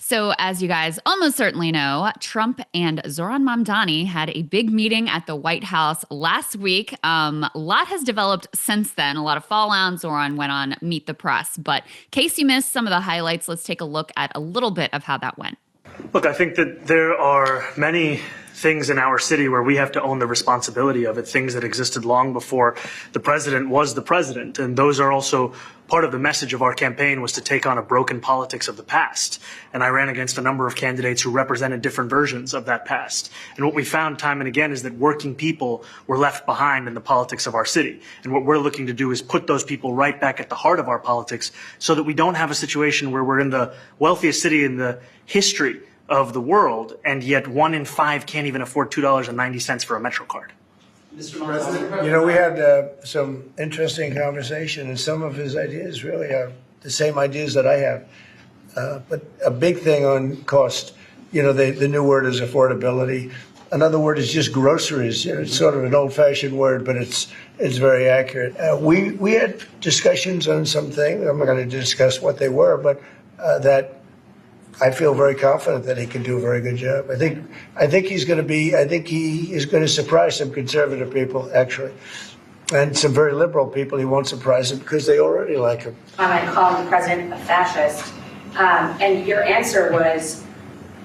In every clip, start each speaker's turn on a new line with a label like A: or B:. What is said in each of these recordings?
A: So, as you guys almost certainly know, Trump and Zohran Mamdani had a big meeting at the White House last week. A lot has developed since then, a lot of fallout. Zohran went on Meet the Press. But in case you missed some of the highlights, let's take a look at a little bit of how that went.
B: Look, I think that there are many things in our city where we have to own the responsibility of it, things that existed long before the president was the president. And those are also part of the message of our campaign, was to take on a broken politics of the past. And I ran against a number of candidates who represented different versions of that past. And what we found time and again is that working people were left behind in the politics of our city. And what we're looking to do is put those people right back at the heart of our politics so that we don't have a situation where we're in the wealthiest city in the history of the world, and yet 1 in 5 can't even afford $2.90 for a Metro card.
C: Mr. President, we had some interesting conversation, and some of his ideas really are the same ideas that I have. But a big thing on cost, the new word is affordability. Another word is just groceries. It's sort of an old-fashioned word, but it's very accurate. We had discussions on some things. I'm not going to discuss what they were, but that I feel very confident that he can do a very good job. I think he is going to surprise some conservative people, actually, and some very liberal people. He won't surprise them because they already like him.
D: I called the president a fascist, and your answer was,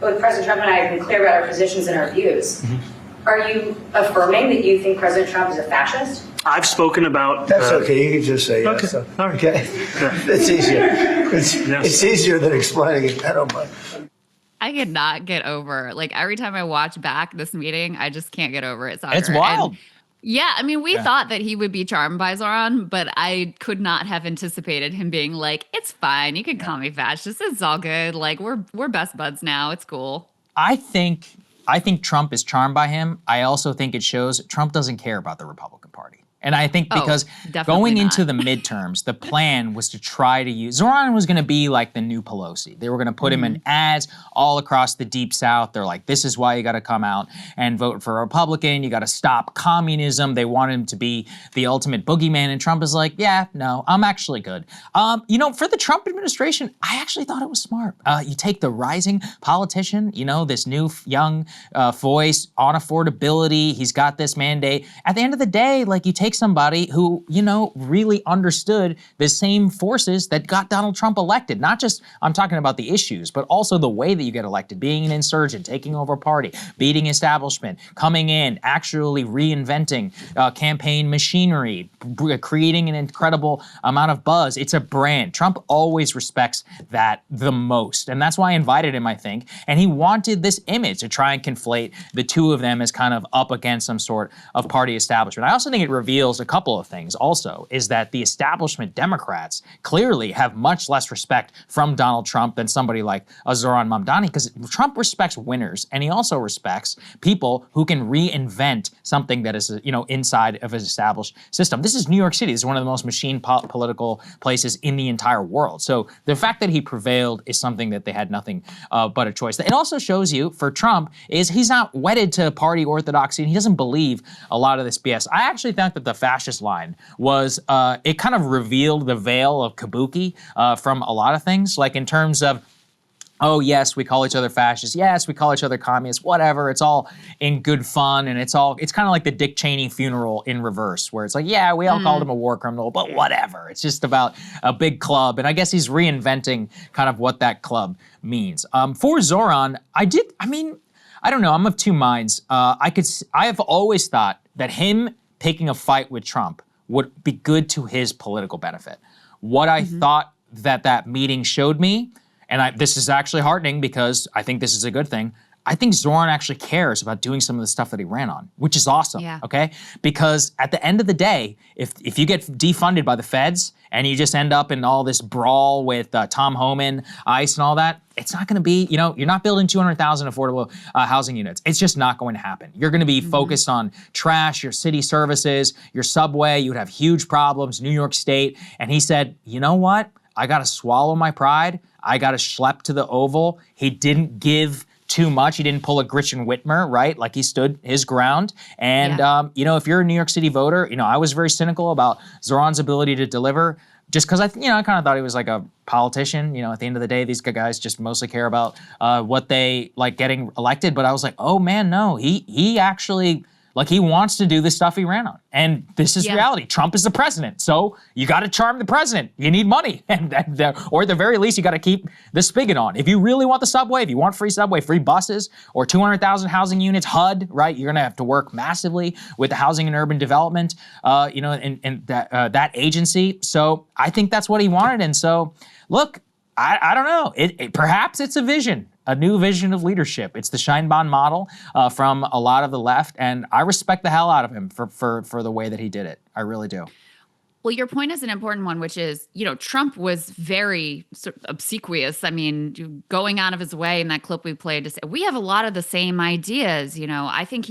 D: well, President Trump and I have been clear about our positions and our views. Mm-hmm. Are you affirming that you think President Trump is a fascist?
B: I've spoken about...
C: That's okay. You can just say yes.
B: Okay.
C: So,
B: All right.
C: Okay. It's easier. It's easier than explaining it. I don't mind.
A: I cannot get over, every time I watch back this meeting, I just can't get over it, Saagar.
E: It's wild.
A: And yeah, we thought that he would be charmed by Zohran, but I could not have anticipated him being like, it's fine, you can call me fascist, it's all good, we're best buds now, it's cool.
E: I think Trump is charmed by him. I also think it shows Trump doesn't care about the Republican Party. And I think because going into the midterms, the plan was to try to use, Zohran was going to be like the new Pelosi. They were going to put him in ads all across the Deep South. They're like, this is why you got to come out and vote for a Republican. You got to stop communism. They want him to be the ultimate boogeyman. And Trump is like, yeah, no, I'm actually good. For the Trump administration, I actually thought it was smart. You take the rising politician, this new young voice on affordability. He's got this mandate. At the end of the day, you take somebody who, really understood the same forces that got Donald Trump elected. Not just, I'm talking about the issues, but also the way that you get elected, being an insurgent, taking over a party, beating establishment, coming in, actually reinventing campaign machinery, creating an incredible amount of buzz. It's a brand. Trump always respects that the most. And that's why I invited him, I think. And he wanted this image to try and conflate the two of them as kind of up against some sort of party establishment. I also think it reveals a couple of things also, is that the establishment Democrats clearly have much less respect from Donald Trump than somebody like Zohran Mamdani, because Trump respects winners, and he also respects people who can reinvent something that is, inside of his established system. This is New York City. This is one of the most machine political places in the entire world. So the fact that he prevailed is something that they had nothing but a choice. It also shows you, for Trump, is he's not wedded to party orthodoxy, and he doesn't believe a lot of this BS. I actually think that the fascist line was, it kind of revealed the veil of kabuki from a lot of things, in terms of, oh, yes, we call each other fascists. Yes, we call each other communists, whatever. It's all in good fun. And it's kind of like the Dick Cheney funeral in reverse, where it's like, yeah, we all called him a war criminal, but whatever. It's just about a big club. And I guess he's reinventing kind of what that club means. For Zohran, I don't know. I'm of two minds. I have always thought that him taking a fight with Trump would be good to his political benefit. What I thought that meeting showed me, and this is actually heartening because I think this is a good thing, I think Zohran actually cares about doing some of the stuff that he ran on, which is awesome, okay? Because at the end of the day, if you get defunded by the feds and you just end up in all this brawl with Tom Homan, ICE and all that, it's not gonna be, you're not building 200,000 affordable housing units. It's just not going to happen. You're gonna be focused on trash, your city services, your subway, you would have huge problems, New York State. And he said, you know what? I gotta swallow my pride. I gotta schlep to the Oval. He didn't give too much. He didn't pull a Gretchen Whitmer, right? He stood his ground. And, if you're a New York City voter, I was very cynical about Zohran's ability to deliver. just because I kind of thought he was like a politician. At the end of the day, these guys just mostly care about what they like getting elected. But I was like, oh man, no, he actually he wants to do the stuff he ran on. And this is reality. Trump is the president. So you got to charm the president. You need money. Or at the very least, you got to keep the spigot on. If you really want the subway, if you want free subway, free buses, or 200,000 housing units, HUD, right? You're going to have to work massively with the Housing and Urban Development, and that agency. So I think that's what he wanted. And so, look, I don't know. Perhaps it's a vision. A new vision of leadership. It's the Scheinbaum model from a lot of the left, and I respect the hell out of him for the way that he did it. I really do.
A: Well, your point is an important one, which is, Trump was very sort of obsequious. I mean, going out of his way in that clip we played to say, we have a lot of the same ideas. I think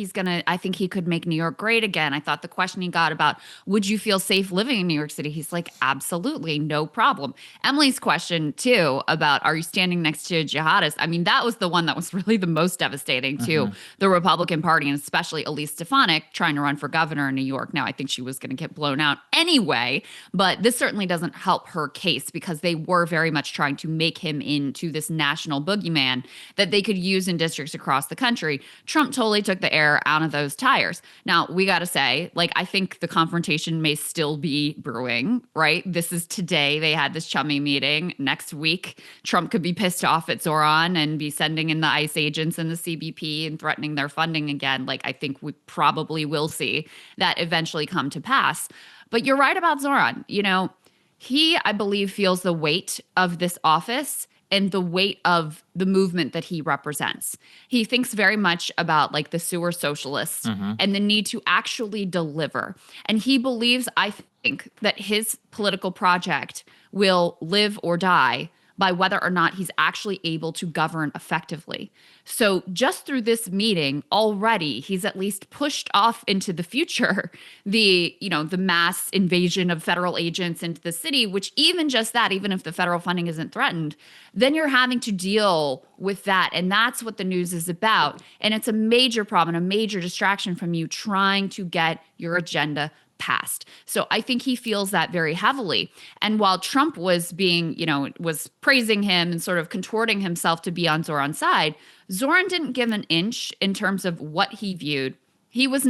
A: I think he could make New York great again. I thought the question he got about, would you feel safe living in New York City? He's like, absolutely, no problem. Emily's question too about, are you standing next to a jihadist? I mean, that was the one that was really the most devastating to the Republican Party, and especially Elise Stefanik trying to run for governor in New York. Now, I think she was going to get blown out anyway. But this certainly doesn't help her case, because they were very much trying to make him into this national boogeyman that they could use in districts across the country. Trump totally took the air out of those tires. Now, we got to say, I think the confrontation may still be brewing, right? This is today. They had this chummy meeting. Next week, Trump could be pissed off at Zohran and be sending in the ICE agents and the CBP and threatening their funding again. I think we probably will see that eventually come to pass. But you're right about Zohran. He, I believe, feels the weight of this office and the weight of the movement that he represents. He thinks very much about the sewer socialists and the need to actually deliver. And he believes, I think, that his political project will live or die by whether or not he's actually able to govern effectively. So just through this meeting already, he's at least pushed off into the future the mass invasion of federal agents into the city, which even just that, even if the federal funding isn't threatened, then you're having to deal with that. And that's what the news is about. And it's a major problem, a major distraction from you trying to get your agenda passed. So I think he feels that very heavily. And while Trump was was praising him and sort of contorting himself to be on Zohran's side, Zohran didn't give an inch in terms of what he viewed. He was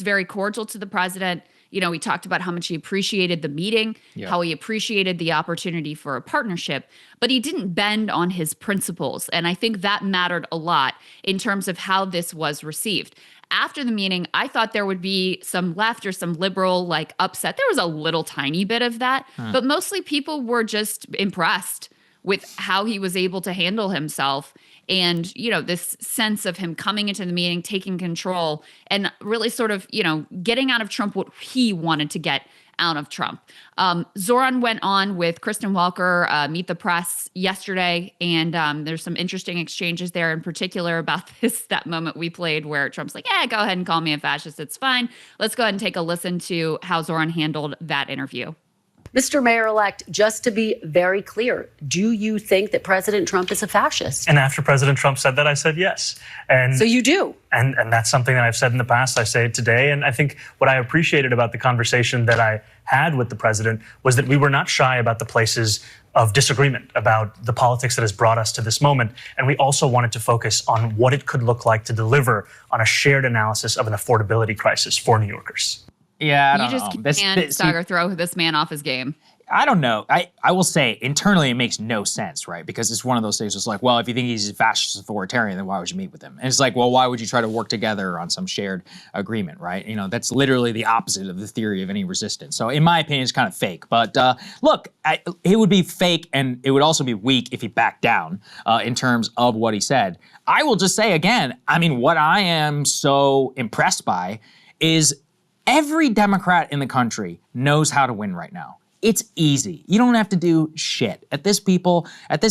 A: very cordial to the president. He talked about how much he appreciated the meeting, how he appreciated the opportunity for a partnership, but he didn't bend on his principles. And I think that mattered a lot in terms of how this was received. After the meeting, I thought there would be some left or some liberal upset. There was a little tiny bit of that, but mostly people were just impressed with how he was able to handle himself. And, this sense of him coming into the meeting, taking control, and really sort of, getting out of Trump what he wanted to get out of Trump. Zohran went on with Kristen Welker, Meet the Press yesterday, and there's some interesting exchanges there, in particular about that moment we played where Trump's like, go ahead and call me a fascist. It's fine. Let's go ahead and take a listen to how Zohran handled that interview.
F: Mr. Mayor-elect, just to be very clear, do you think that President Trump is a fascist?
B: And after President Trump said that, I said yes. And
F: so you do?
B: And that's something that I've said in the past. I say it today. And I think what I appreciated about the conversation that I had with the president was that we were not shy about the places of disagreement, about the politics that has brought us to this moment. And we also wanted to focus on what it could look like to deliver on a shared analysis of an affordability crisis for New Yorkers.
E: Yeah, I don't
A: know. You just can't, Saagar, throw this man off his game.
E: I don't know. I will say, internally, it makes no sense, right? Because it's one of those things. It's like, well, if you think he's a fascist authoritarian, then why would you meet with him? And it's like, well, why would you try to work together on some shared agreement, right? That's literally the opposite of the theory of any resistance. So in my opinion, it's kind of fake. But look, it would be fake, and it would also be weak if he backed down in terms of what he said. I will just say again, what I am so impressed by is every Democrat in the country knows how to win right now. It's easy. You don't have to do shit. At this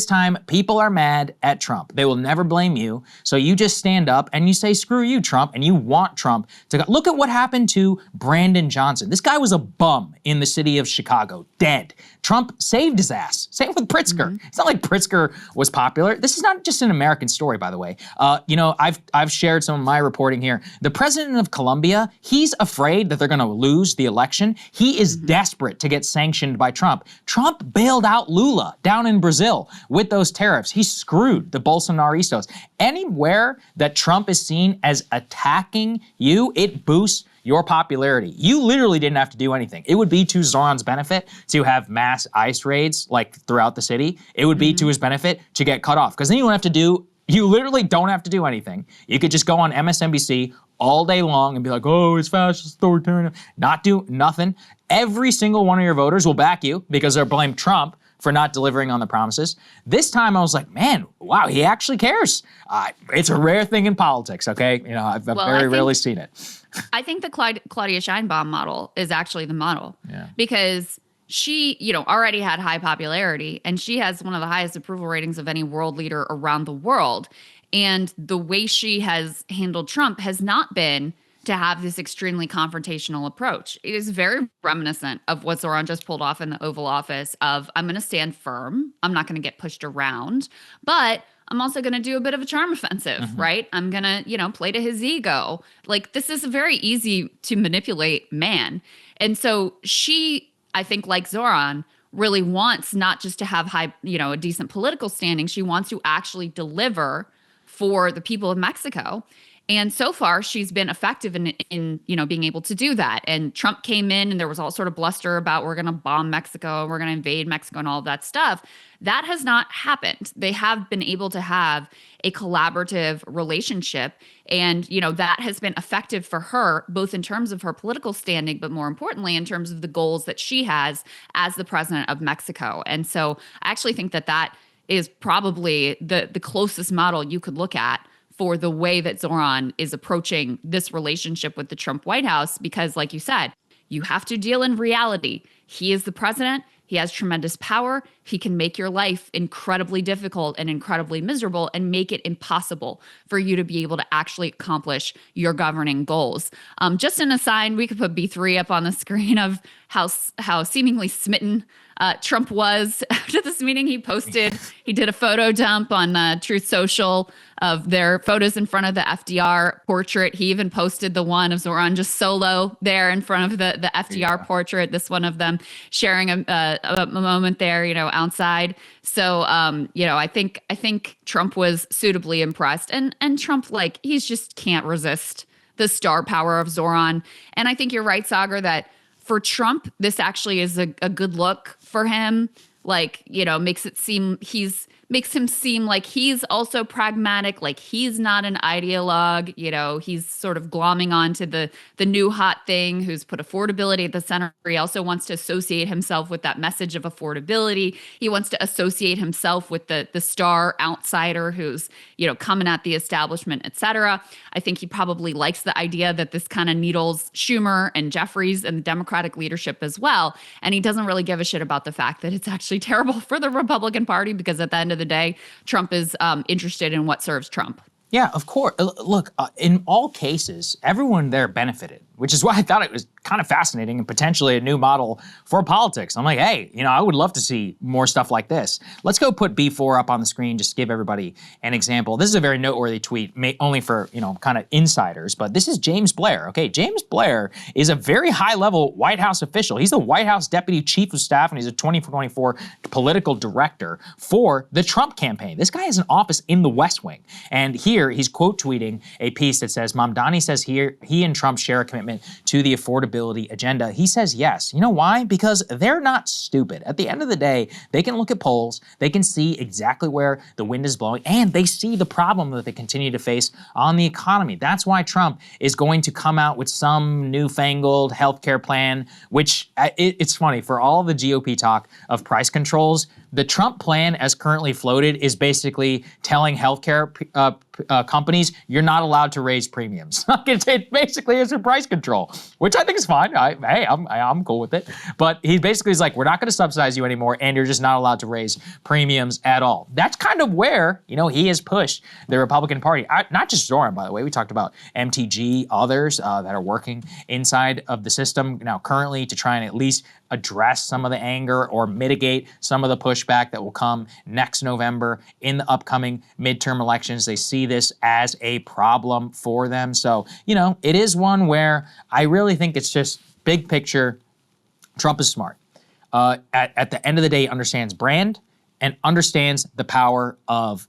E: time, people are mad at Trump. They will never blame you. So you just stand up and you say, screw you, Trump, and you want Trump to go. Look at what happened to Brandon Johnson. This guy was a bum in the city of Chicago, dead. Trump saved his ass. Same with Pritzker. It's not like Pritzker was popular. This is not just an American story, by the way. I've shared some of my reporting here. The president of Colombia, he's afraid that they're going to lose the election. He is desperate to get sanctioned by Trump. Trump bailed out Lula down in Brazil with those tariffs. He screwed the Bolsonaristas. Anywhere that Trump is seen as attacking you, it boosts your popularity. You literally didn't have to do anything. It would be to Zohran's benefit to have mass ICE raids like throughout the city. It would be to his benefit to get cut off, because then you literally don't have to do anything. You could just go on MSNBC all day long and be like, oh, it's fascist, authoritarian, not do nothing. Every single one of your voters will back you because they'll blame Trump for not delivering on the promises. This time I was like, man, wow, he actually cares. It's a rare thing in politics, okay? I've very rarely seen it.
A: I think the Claudia Sheinbaum model is actually the model.
E: Yeah.
A: Because she, already had high popularity, and she has one of the highest approval ratings of any world leader around the world. And the way she has handled Trump has not been to have this extremely confrontational approach. It is very reminiscent of what Zohran just pulled off in the Oval Office of, I'm going to stand firm. I'm not going to get pushed around, but I'm also going to do a bit of a charm offensive, right? I'm going to, play to his ego. Like, this is a very easy to manipulate man. And so she, I think, like Zohran, really wants not just to have a decent political standing. She wants to actually deliver for the people of Mexico. And so far, she's been effective in being able to do that. And Trump came in and there was all sort of bluster about we're going to bomb Mexico, we're going to invade Mexico and all of that stuff. That has not happened. They have been able to have a collaborative relationship. And, that has been effective for her, both in terms of her political standing, but more importantly, in terms of the goals that she has as the president of Mexico. And so I actually think that is probably the closest model you could look at for the way that Zohran is approaching this relationship with the Trump White House, because like you said, you have to deal in reality. He is the president. He has tremendous power. He can make your life incredibly difficult and incredibly miserable and make it impossible for you to be able to actually accomplish your governing goals. Just an aside, we could put B3 up on the screen of how seemingly smitten Trump was after this meeting. He did a photo dump on Truth Social of their photos in front of the FDR portrait. He even posted the one of Zohran just solo there in front of the FDR portrait, this one of them sharing a moment there, outside. So, I think Trump was suitably impressed, and Trump, he's just can't resist the star power of Zohran. And I think you're right, Saagar, that for Trump, this actually is a good look for him. Makes him seem like he's also pragmatic, like he's not an ideologue. He's sort of glomming onto the new hot thing, who's put affordability at the center. He also wants to associate himself with that message of affordability. He wants to associate himself with the star outsider who's, coming at the establishment, et cetera. I think he probably likes the idea that this kind of needles Schumer and Jeffries and the Democratic leadership as well. And he doesn't really give a shit about the fact that it's actually terrible for the Republican Party, because at the end of the day, Trump is interested in what serves Trump.
E: Yeah, of course. Look, in all cases, everyone there benefited, which is why I thought it was kind of fascinating and potentially a new model for politics. I'm like, hey, I would love to see more stuff like this. Let's go put B4 up on the screen just to give everybody an example. This is a very noteworthy tweet, only for, kind of insiders, but this is James Blair. Okay, James Blair is a very high-level White House official. He's the White House Deputy Chief of Staff, and he's a 2024 political director for the Trump campaign. This guy has an office in the West Wing, and here he's quote tweeting a piece that says, Mamdani says he and Trump share a commitment to the affordability agenda. He says yes. You know why? Because they're not stupid. At the end of the day, they can look at polls, they can see exactly where the wind is blowing, and they see the problem that they continue to face on the economy. That's why Trump is going to come out with some newfangled healthcare plan, which it's funny, for all the GOP talk of price controls, the Trump plan as currently floated is basically telling healthcare companies, you're not allowed to raise premiums. It basically is a price control, which I think is fine. I'm cool with it. But he basically is like, we're not going to subsidize you anymore, and you're just not allowed to raise premiums at all. That's kind of where, he has pushed the Republican Party. Not just Zohran, by the way. We talked about MTG, others that are working inside of the system now currently to try and at least address some of the anger or mitigate some of the pushback that will come next November in the upcoming midterm elections. They see this as a problem for them. So, it is one where I really think it's just big picture. Trump is smart. At the end of the day, he understands brand and understands the power of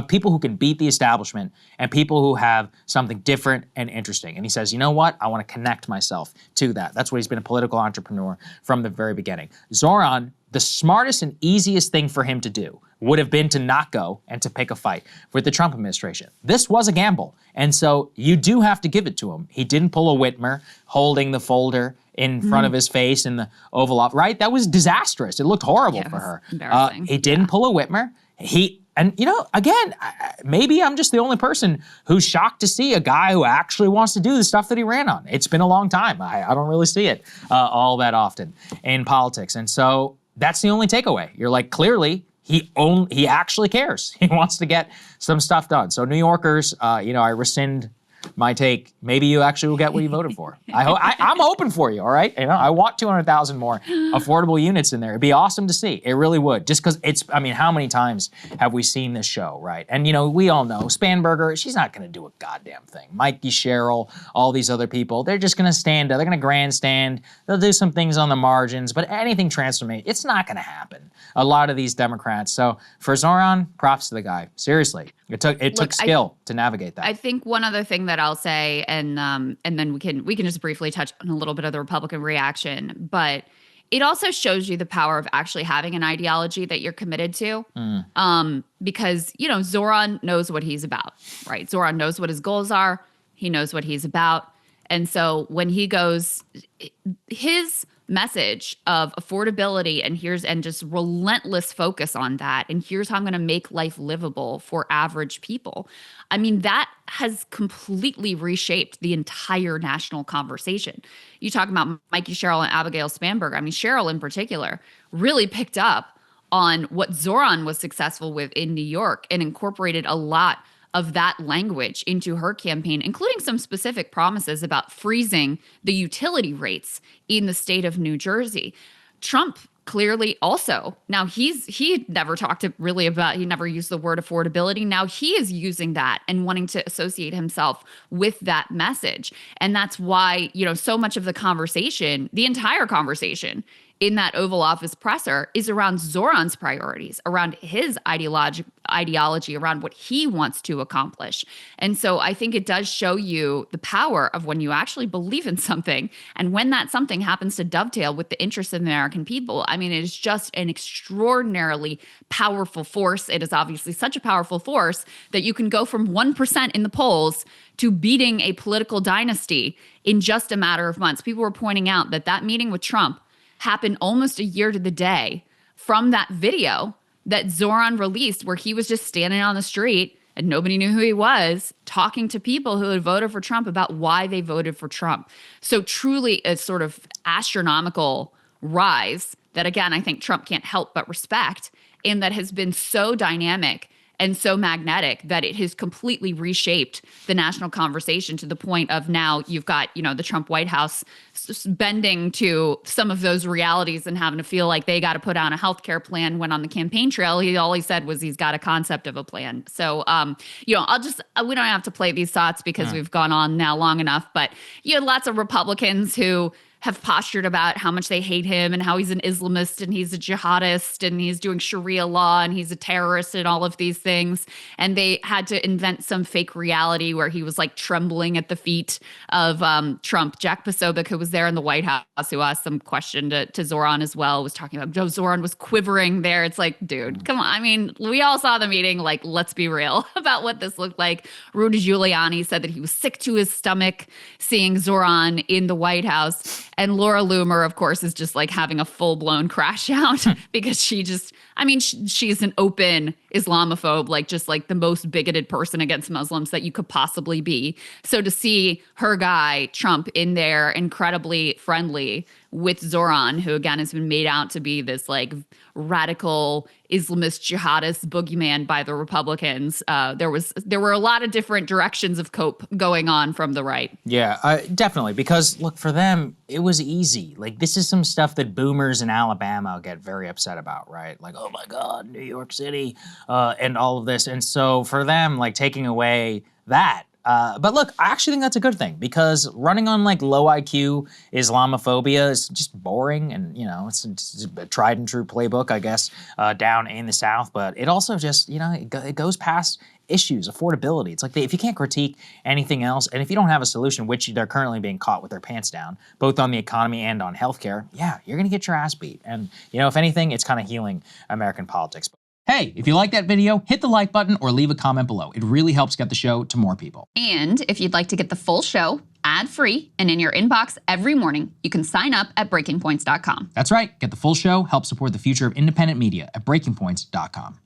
E: people who can beat the establishment and people who have something different and interesting. And he says, you know what? I want to connect myself to that. That's what he's been a political entrepreneur from the very beginning. Zohran, the smartest and easiest thing for him to do would have been to not go and to pick a fight with the Trump administration. This was a gamble. And so you do have to give it to him. He didn't pull a Whitmer holding the folder in front of his face in the Oval Office, right? That was disastrous. It looked horrible for her.
A: Embarrassing.
E: He didn't pull a Whitmer. And again, maybe I'm just the only person who's shocked to see a guy who actually wants to do the stuff that he ran on. It's been a long time. I don't really see it all that often in politics. And so that's the only takeaway. You're like, clearly, he actually cares. He wants to get some stuff done. So New Yorkers, I rescind my take. Maybe you actually will get what you voted for. I'm hoping for you, all right? I want 200,000 more affordable units in there. It'd be awesome to see. It really would. Just because how many times have we seen this show, right? And, we all know Spanberger, she's not going to do a goddamn thing. Mikey Sherrill, all these other people, they're just going to stand up. They're going to grandstand. They'll do some things on the margins, but anything transformative, it's not going to happen. A lot of these Democrats. So for Zohran, props to the guy. Seriously. It took skill to navigate that.
A: I think one other thing that I'll say, and then we can just briefly touch on a little bit of the Republican reaction, but it also shows you the power of actually having an ideology that you're committed to. Because Zohran knows what he's about, right? Zohran knows what his goals are. He knows what he's about, and so when he goes, his message of affordability and just relentless focus on that. And here's how I'm going to make life livable for average people. I mean, that has completely reshaped the entire national conversation. You talk about Mikey Sherrill and Abigail Spanberger. I mean, Sherrill in particular really picked up on what Zohran was successful with in New York and incorporated a lot of that language into her campaign, including some specific promises about freezing the utility rates in the state of New Jersey. Trump clearly also, now he never talked really about, he never used the word affordability. Now he is using that and wanting to associate himself with that message. And that's why, so much of the conversation, the entire conversation in that Oval Office presser is around Zohran's priorities, around his ideology, around what he wants to accomplish. And so I think it does show you the power of when you actually believe in something, and when that something happens to dovetail with the interests of the American people. I mean, it is just an extraordinarily powerful force. It is obviously such a powerful force that you can go from 1% in the polls to beating a political dynasty in just a matter of months. People were pointing out that meeting with Trump happened almost a year to the day from that video that Zohran released, where he was just standing on the street and nobody knew who he was, talking to people who had voted for Trump about why they voted for Trump. So truly a sort of astronomical rise that, again, I think Trump can't help but respect, and that has been so dynamic and so magnetic that it has completely reshaped the national conversation to the point of now you've got, the Trump White House bending to some of those realities and having to feel like they got to put on a healthcare plan, when on the campaign trail, all he said was he's got a concept of a plan. So, we don't have to play these thoughts because we've gone on now long enough, but you had lots of Republicans who have postured about how much they hate him and how he's an Islamist and he's a jihadist and he's doing Sharia law and he's a terrorist and all of these things. And they had to invent some fake reality where he was like trembling at the feet of Trump. Jack Posobiec, who was there in the White House, who asked some question to Zohran as well, was talking about Zohran was quivering there. It's like, dude, come on. I mean, we all saw the meeting. Like, let's be real about what this looked like. Rudy Giuliani said that he was sick to his stomach seeing Zohran in the White House. And Laura Loomer, of course, is just like having a full-blown crash out because she's an open Islamophobe, like just like the most bigoted person against Muslims that you could possibly be. So to see her guy, Trump, in there incredibly friendly with Zohran, who again has been made out to be this like radical Islamist jihadist boogeyman by the Republicans, there were a lot of different directions of cope going on from the right.
E: Yeah, definitely. Because look, for them, it was easy. Like, this is some stuff that boomers in Alabama get very upset about, right? Like, oh my God, New York City, and all of this. And so for them, like, taking away that. But look, I actually think that's a good thing, because running on like low IQ Islamophobia is just boring, and it's a tried and true playbook, I guess, down in the South. But it also just it goes past issues, affordability. It's like if you can't critique anything else, and if you don't have a solution, which they're currently being caught with their pants down, both on the economy and on healthcare, yeah, you're gonna get your ass beat. And if anything, it's kind of healing American politics.
G: Hey, if you like that video, hit the like button or leave a comment below. It really helps get the show to more people.
A: And if you'd like to get the full show ad-free and in your inbox every morning, you can sign up at breakingpoints.com.
G: That's right. Get the full show, help support the future of independent media at breakingpoints.com.